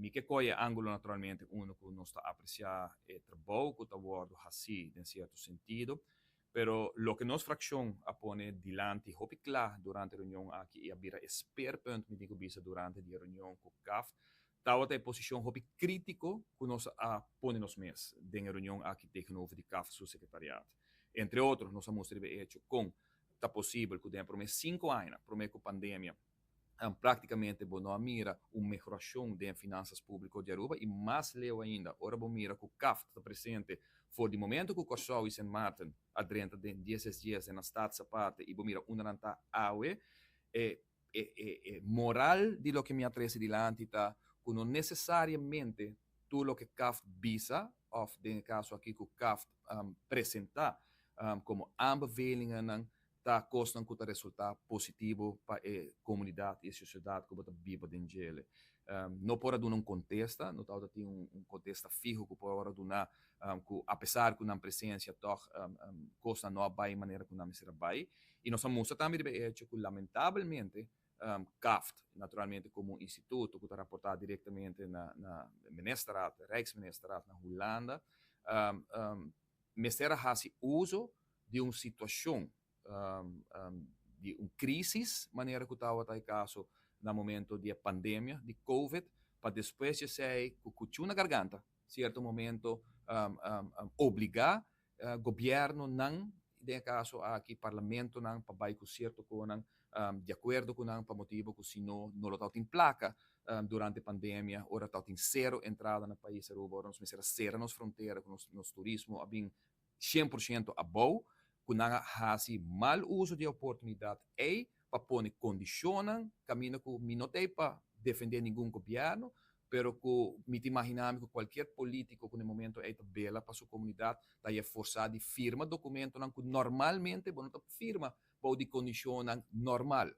mi que coie ângulo naturalmente uno que não está a apreciar o trabalho que está wordo assim, em certo sentido, pero lo que nos fracción a pone dilante, hopi claro, durante a reunião aqui e a bira esperpunt, me digo bisa durante a reunião com o CAF, estava a posição hopi crítico que nós a pone nos mês, de reunião aqui tegenover de CAF, seu secretariado. Entre outros, nós vamos ter hecho com, está possível que dentro de 5 anos, por meio da pandemia, praticamente não mira uma melhoração de finanças públicas de Aruba e mais leu ainda, ora bom mira que o CAF está presente, for de momento que o Kosovo e Sint Maarten adrenta de 10 dias na estados parte e bom mira uma nanta aue, moral de lo que me atrese dilante está que não necessariamente tudo lo que CAF visa, of de caso aqui que o CAF apresenta como aanbevelingen tá costam que resultado positivo para a comunidade e a sociedade que está viva dentro dele. Não pode dar um contexto, não está ter contexto fijo que pode dar, que apesar que uma presença toch costa não vai maneira que não será vai. E nós vamos também ver que lamentavelmente CAFT, naturalmente como instituto que está reportado diretamente na Ministerraad, Rijksministerraad na Holanda, mesera faz uso de uma situação de uma crise, maneira que estava em caso no momento de pandemia, de COVID, para depois de ser com na garganta, certo momento, obrigar o governo não, de caso aqui parlamento não, para baixo certo com não, de acordo com não, para motivo que se não lo está em placa durante a pandemia, ora está em zero entrada no país, ora nós mesera zero nas fronteiras, com nos turismo, bem 100% a boa, que não faz mal uso de oportunidade para pôr condicionam, caminho que me não tem para defender nenhum governo, pero que me imaginamos que qualquer político que no momento é bela para sua comunidade está forçado de firma documento que normalmente não firma para condicionam normal.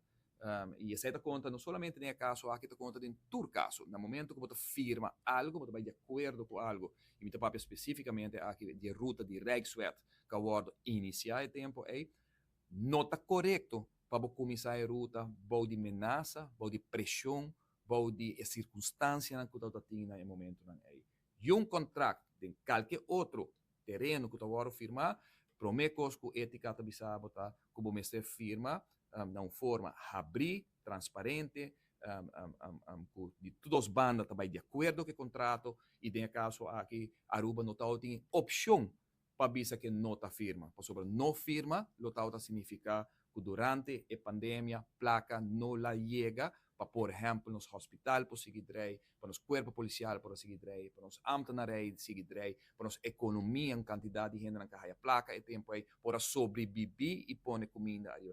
E essa conta não somente nesse caso, aqui está conta em todo caso. No momento que você firma algo, você vai de acordo com algo, e me papo especificamente aqui de ruta de Rijkswet, que o iniciar o tempo, não está correto para começar a ruta, para de ameaça, para de pressão, para de circunstância que você tem no momento. E um contrato de qualquer outro terreno que você firmar, promete que ética está bisaba, como você firma, de forma abrir, transparente, de todas as bandas também de acordo com o contrato, e em caso aqui, Aruba não tem opção para visa que não está firma. Por sobre não firma, lo tal significa que durante a pandemia, placa não la chega para, por exemplo, nos hospital por seguir drei, para nos corpo policial por seguir drei, para nos ambtenarij seguir drei, para nos economia, em quantidade de gente que a placa, e tempo aí, para sobreviver e pôr comida aí.